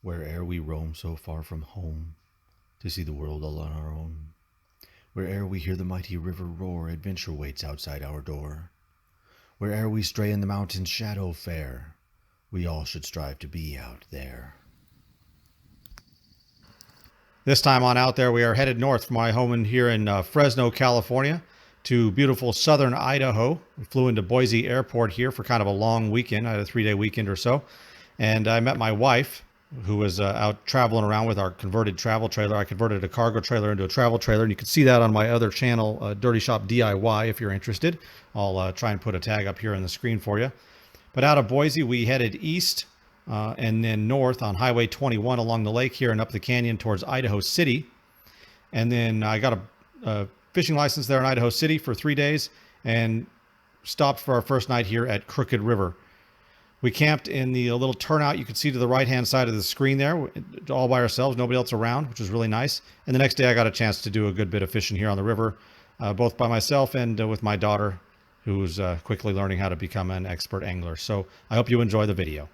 Where'er we roam so far from home, to see the world all on our own. Where'er we hear the mighty river roar, adventure waits outside our door. Where'er we stray in the mountain's shadow fair, we all should strive to be out there. This time on Out There, we are headed north from my home here in Fresno, California, to beautiful southern Idaho. We flew into Boise Airport here for kind of a long weekend. I had a 3-day weekend or so. And I met my wife, who was out traveling around with our converted travel trailer. I converted a cargo trailer into a travel trailer, and you can see that on my other channel, Dirty Shop DIY, if you're interested. I'll try and put a tag up here on the screen for you. But out of Boise, we headed east and then north on Highway 21 along the lake here and up the canyon towards Idaho City. And then I got a fishing license there in Idaho City for 3 days and stopped for our first night here at Crooked River. We camped in the little turnout you can see to the right-hand side of the screen there, all by ourselves, nobody else around, which was really nice. And the next day I got a chance to do a good bit of fishing here on the river, both by myself and with my daughter, who's quickly learning how to become an expert angler. So I hope you enjoy the video.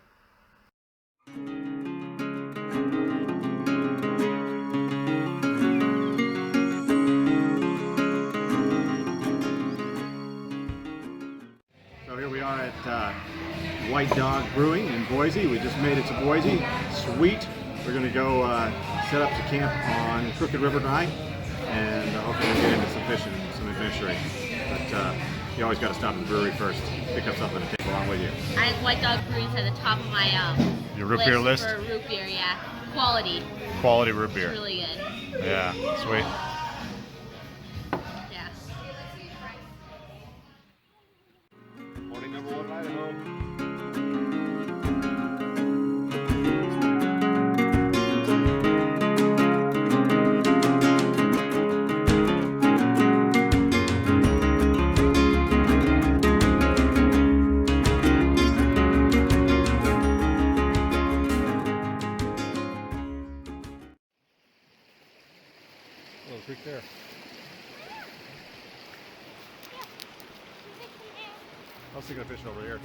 So here we are at White Dog Brewing in Boise. We just made it to Boise. Sweet. We're going to go set up to camp on Crooked River tonight, and hopefully we'll get into some fishing and some adventuring. But you always got to stop at the brewery first, pick up something to take along with you. I have White Dog Brewing's at the top of my your root beer list for root beer. Yeah, quality root beer. It's really good. Yeah, sweet. Yeah. Morning number 1 in Idaho. Little creek there. I was thinking of fishing over here.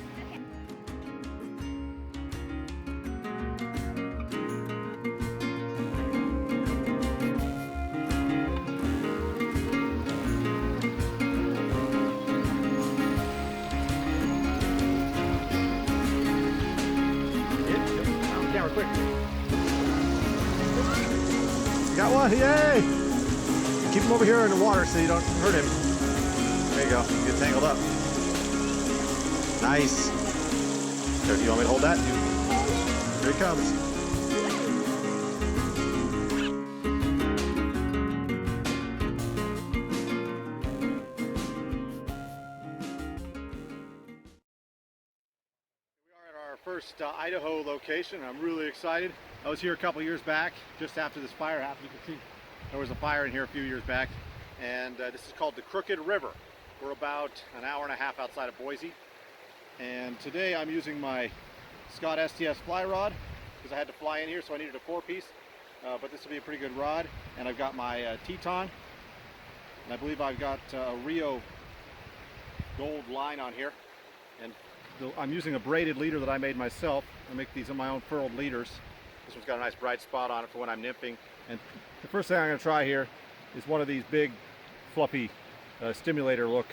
On camera, quick. You got one? Yay! Keep him over here in the water so you don't hurt him. There you go. Get tangled up. Nice. So, do you want me to hold that? Here he comes. We are at our first Idaho location. I'm really excited. I was here a couple years back, just after this fire happened. You can see there was a fire in here a few years back, and this is called the Crooked River. We're about an hour and a half outside of Boise, and today I'm using my Scott STS fly rod because I had to fly in here, so I needed a 4-piece, but this will be a pretty good rod. And I've got my Teton, and I believe I've got a Rio gold line on here, and I'm using a braided leader that I made myself. I make these on my own furled leaders. This one's got a nice bright spot on it for when I'm nymphing. And the first thing I'm going to try here is one of these big fluffy stimulator look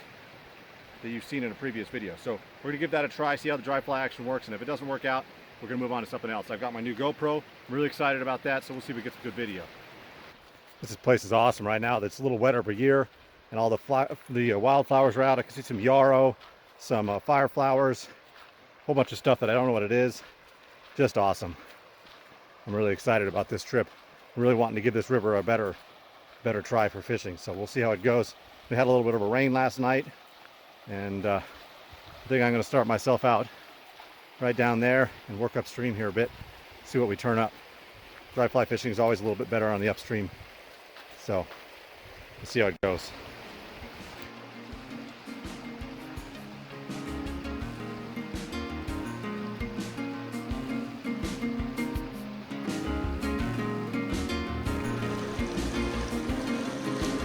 that you've seen in a previous video. So we're going to give that a try, see how the dry fly action works, and if it doesn't work out, we're going to move on to something else. I've got my new GoPro. I'm really excited about that, so we'll see if we get some good video. This place is awesome right now. It's a little wetter every year, and all the wildflowers are out. I can see some yarrow, some fire flowers, a whole bunch of stuff that I don't know what it is. Just awesome. I'm really excited about this trip. I'm really wanting to give this river a better try for fishing, so we'll see how it goes. We had a little bit of a rain last night, and I think I'm going to start myself out right down there and work upstream here a bit, see what we turn up. Dry fly fishing is always a little bit better on the upstream, so we'll see how it goes.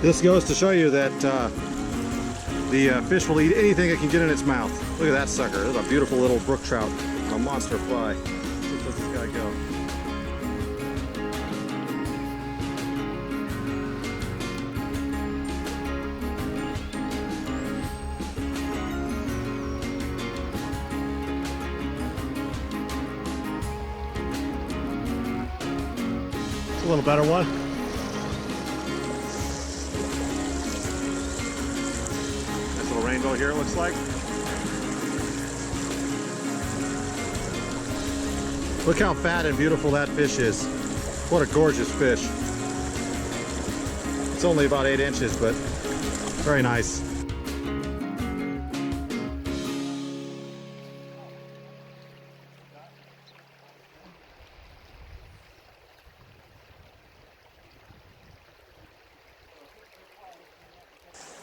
This goes to show you that the fish will eat anything it can get in its mouth. Look at that sucker. That's a beautiful little brook trout. A monster fly. Where does this guy go? A little better one. Nice little rainbow here, it looks like. Look how fat and beautiful that fish is. What a gorgeous fish. It's only about 8 inches, but very nice.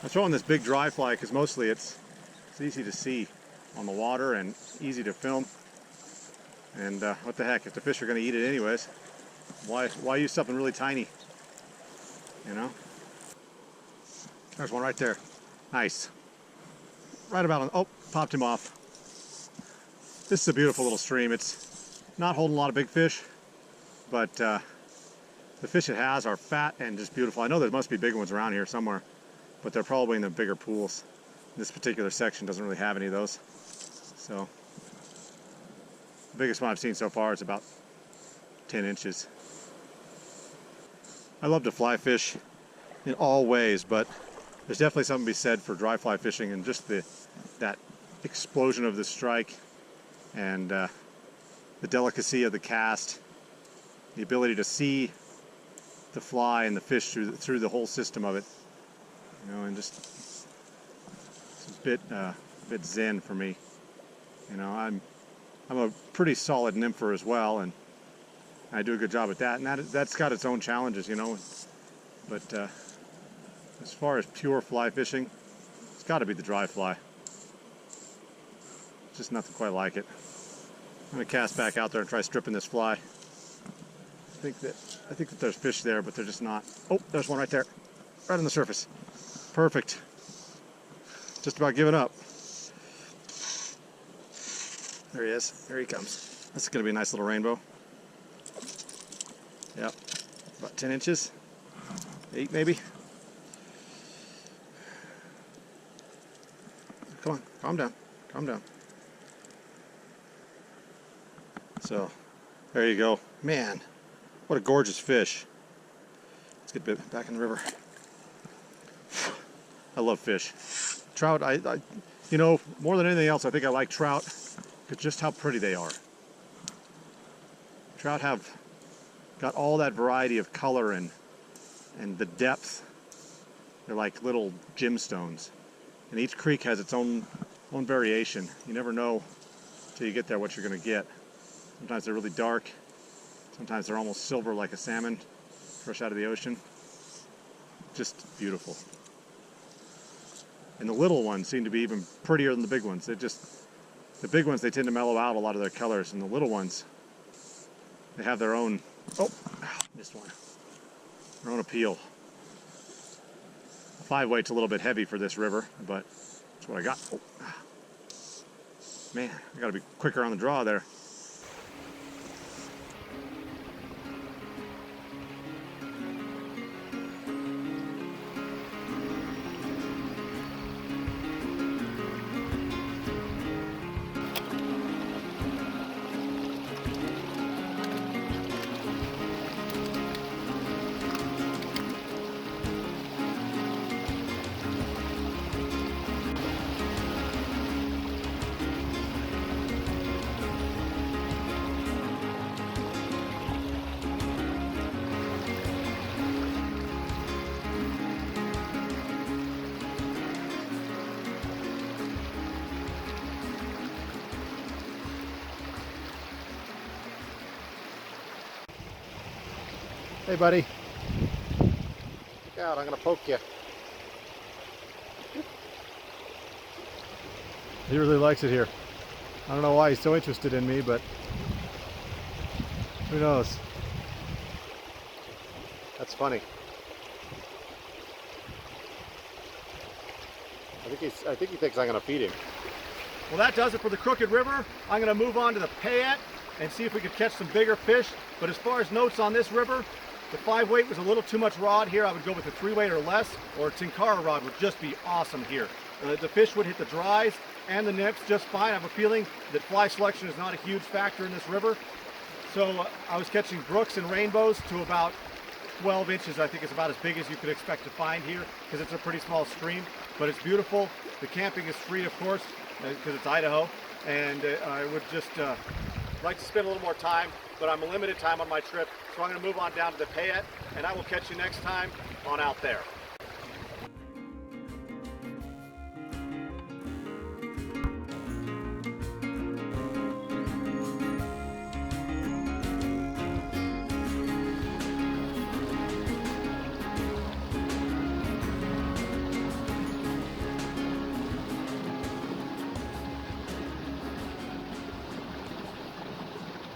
I'm throwing this big dry fly because mostly it's easy to see on the water and easy to film. And what the heck, if the fish are going to eat it anyways, why use something really tiny? You know? There's one right there. Nice. Right about on, oh, popped him off. This is a beautiful little stream. It's not holding a lot of big fish, but the fish it has are fat and just beautiful. I know there must be big ones around here somewhere, but they're probably in the bigger pools. This particular section doesn't really have any of those. So the biggest one I've seen so far is about 10 inches. I love to fly fish in all ways, but there's definitely something to be said for dry fly fishing and just that explosion of the strike and the delicacy of the cast, the ability to see the fly and the fish through the whole system of it. You know, and just it's a bit zen for me. You know, I'm a pretty solid nympher as well, and I do a good job at that. And that's got its own challenges, you know. But as far as pure fly fishing, it's got to be the dry fly. Just nothing quite like it. I'm gonna cast back out there and try stripping this fly. I think that there's fish there, but they're just not. Oh, there's one right there, right on the surface. Perfect. Just about giving up. There he is. There he comes. This is going to be a nice little rainbow. Yep. About 10 inches. 8 maybe. Come on. Calm down. Calm down. So, there you go. Man, what a gorgeous fish. Let's get back in the river. I love fish. Trout, I you know, more than anything else, I think I like trout because just how pretty they are. Trout have got all that variety of color and the depth. They're like little gemstones. And each creek has its own variation. You never know till you get there what you're going to get. Sometimes they're really dark. Sometimes they're almost silver like a salmon fresh out of the ocean. Just beautiful. And the little ones seem to be even prettier than the big ones. The big ones, they tend to mellow out a lot of their colors, and the little ones, they have their own, missed one, their own appeal. 5-weight's a little bit heavy for this river, but that's what I got. Oh. Man, I gotta be quicker on the draw there. Hey buddy, look out, I'm gonna poke you. He really likes it here. I don't know why he's so interested in me, but who knows? That's funny. I think he thinks I'm gonna feed him. Well, that does it for the Crooked River. I'm gonna move on to the Payette and see if we could catch some bigger fish. But as far as notes on this river, the 5-weight was a little too mught rod here. I would go with a 3-weight or less, or a Tenkara rod would just be awesome here. The fish would hit the dries and the nymphs just fine. I have a feeling that fly selection is not a huge factor in this river. So I was catching brooks and rainbows to about 12 inches, I think, is about as big as you could expect to find here because it's a pretty small stream, but it's beautiful. The camping is free, of course, because it's Idaho, and I would just like to spend a little more time, but I'm a limited time on my trip, so I'm going to move on down to the Payette, and I will catch you next time on Out There.